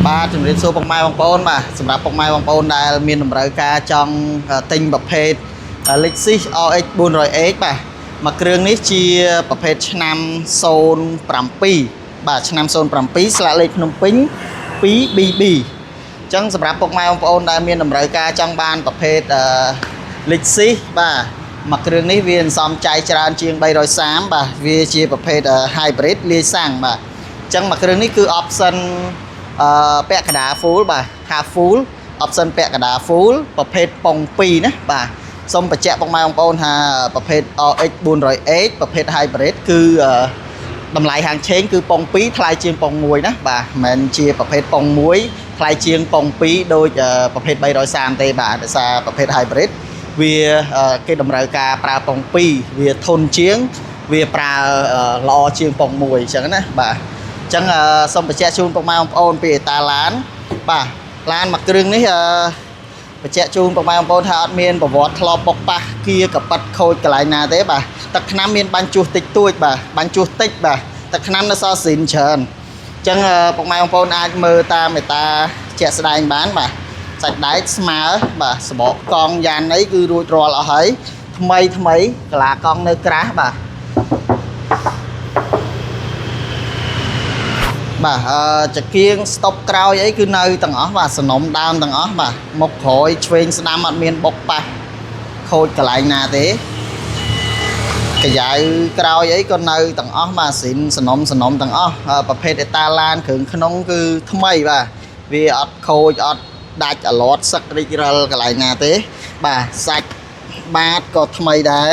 បាទជំរាបសួរពុកម៉ែបងប្អូនបាទសម្រាប់ពុកម៉ែបងប្អូនដែលមានតម្រូវការចង់ទិញប្រភេទ Lexus RX 400H បាទមួយគ្រឿងនេះជាប្រភេទឆ្នាំ07បាទឆ្នាំ07ស្លាកលេខភ្នំពេញ 2BB អញ្ចឹងសម្រាប់ពុកម៉ែបងប្អូនដែលមានតម្រូវការចង់បានប្រភេទLexus បាទមួយគ្រឿងនេះវាអន្សំចៃច្រើនជាង330បាទវាជាប្រភេទ hybrid លាយសាំងបាទអញ្ចឹងមួយគ្រឿងនេះគឺ option ពាក់កណ្ដាល full បាទ half full option ពាក់កណ្ដាល full ប្រភេទប៉ុង2ណាបាទសូមបញ្ជាក់ពុកម៉ែបងប្អូនថាប្រភេទ RX 400H ប្រភេទ hybrid គឺតម្លៃហាងឆេងគឺប៉ុង2ថ្លៃជាងប៉ុង1ណាបាទមិនមែនជាប្រភេទប៉ុង1ថ្លៃជាងប៉ុង2ដូចប្រភេទ330ទេបាទដោយសារប្រភេទ hybrid វាគេតម្រូវការប្រើប៉ុង2វាធន់ជាងវាប្រើល្អជាងប៉ុង1អញ្ចឹងណាបាទអញ្ចឹងសូមបញ្ជាក់ជូនពុកម៉ែបងប្អូនពីអតាឡានបាទឡានមួយគ្រឿងនេះបញ្ជាក់ជូនពុកម៉ែបងប្អូនថាអត់មានប្រវត្តិធ្លាប់បុកប៉ះគៀកប៉ិតខូចកន្លែងណាទេបាទទឹកថ្នាំមានបាញ់ជួសតិចតួចបាទបាញ់ជួសតិចបាទទឹកថ្នាំនៅសល់ស៊ីនច្រើនអញ្ចឹងពុកម៉ែបងប្អូនអាចមើលតាមអតាជាក់ស្ដែងបានបាទសាច់ដែកស្មើបាទសបកកង់យ៉ានអីគឺរួចរាល់អស់ហើយថ្មីកាឡាកង់នៅក្រាស់បាទបាទចង្គៀងស្តុបក្រោយអីគឺនៅទាំងអស់បាទសំណុំដើមទាំងអស់បាទមុខក្រោយឆ្វេងស្ដាំអត់មានបុកប៉ះខូចកន្លែងណាទេកាយ៉ៅក្រោយអីក៏នៅទាំងអស់បាទស៊ីនសំណុំទាំងអស់ប្រភេទអេតាឡានគ្រឿងក្នុងគឺថ្មីបាទវាអត់ខូចអត់ដាច់អាឡតសឹករិចរិលកន្លែងណាទេបាទសាច់បាតក៏ថ្មីដែរ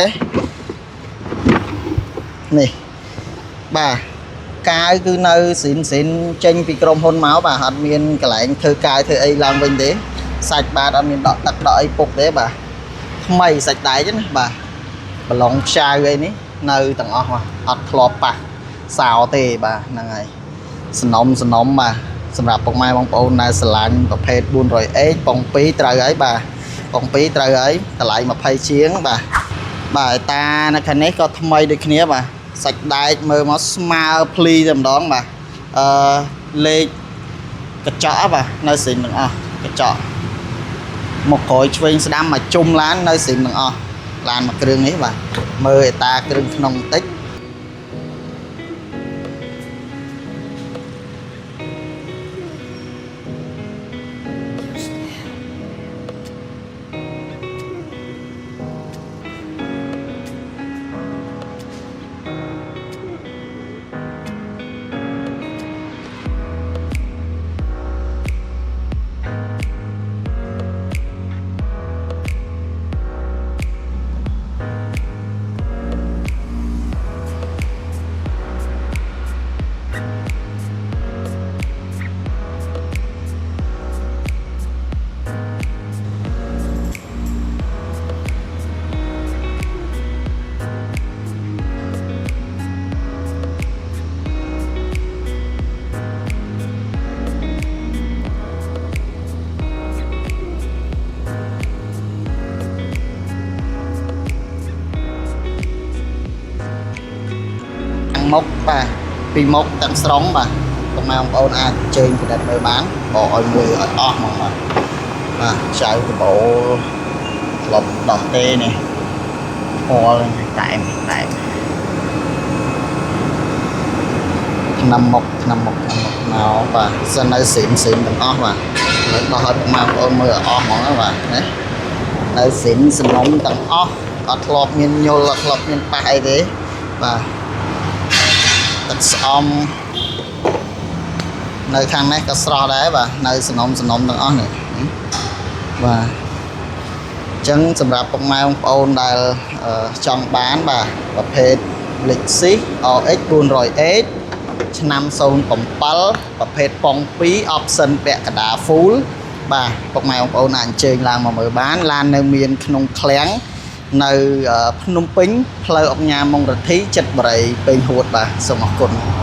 នេះបាទកាយគឺនៅស៊ីនចេញពីក្រុមហ៊ុនមកបាទអត់មានកន្លែងធ្វើកាយធ្វើអីឡើងវិញទេសាច់បាតអត់មានដកទឹកដកអីពុកទេបាទថ្មីសាច់ដែកណាបាទប្រឡងខ្ចៅអីនេះនៅទាំងអស់បាទអត់ធ្លាប់ប៉ះសោទេបាទហ្នឹងហើយសំណុំបាទសម្រាប់ពុកម៉ែបងប្អូនដែលស្រឡាញ់ប្រភេទ 400H ប៉ុង2ត្រូវហើយបាទប៉ុង2ត្រូវហើយតម្លៃ20ជាងបាទអេតានៅខាងនេះក៏ថ្មីដូចគ្នាបាទសាច់ដែកមើលមកស្មើភ្លីតែម្ដងបាទលេខកញ្ចក់បាទនៅស៊ីនទាំងអស់កញ្ចក់មកក្រោយឆ្វេងស្ដាំមកជុំឡាននៅស៊ីនទាំងអស់ឡានមួយគ្រឿងនេះបាទមើលអេតាគ្រឿងក្នុងបន្តិចមុខបាទពីមុខទាំងស្រុងបាទពុកម៉ែបងប្អូនអាចជើញពិនិត្យមើលបានបកឲ្យមើលឲ្យអស់ហ្មងបាទចៅកបោធ្លាប់ដោះទេនេះពណ៌តែមឆ្នាំមុខមកបាទសិននៅស៊ីនទាំងអស់បាទលើដោះឲ្យពុកម៉ែបងប្អូនមើលឲ្យអស់ហ្មងបាទណានៅស៊ីនសំណុំទាំងអស់អត់ធ្លាប់មានញុលអត់ធ្លាប់មានប៉ះអីទេបាទទឹកស្អំនៅខាងនេះក៏ស្រស់ដែរបាទនៅសំណុំទាំងអស់នេះបាទអញ្ចឹងសម្រាប់ពុកម៉ែបងប្អូនដែលចង់បានបាទប្រភេទ Lexus RX 400H ឆ្នាំ07ប្រភេទប៉ុង2 option ពាក់កណ្ដាល full បាទពុកម៉ែបងប្អូនអាចអញ្ជើញឡើងមកមើលបានឡាននៅមានក្នុងឃ្លាំងនៅភ្នំពេញផ្លូវអង្គញាម៉ុងរទ្ធីចិត្តបរិយពេញហួតបាទសូមអរគុណ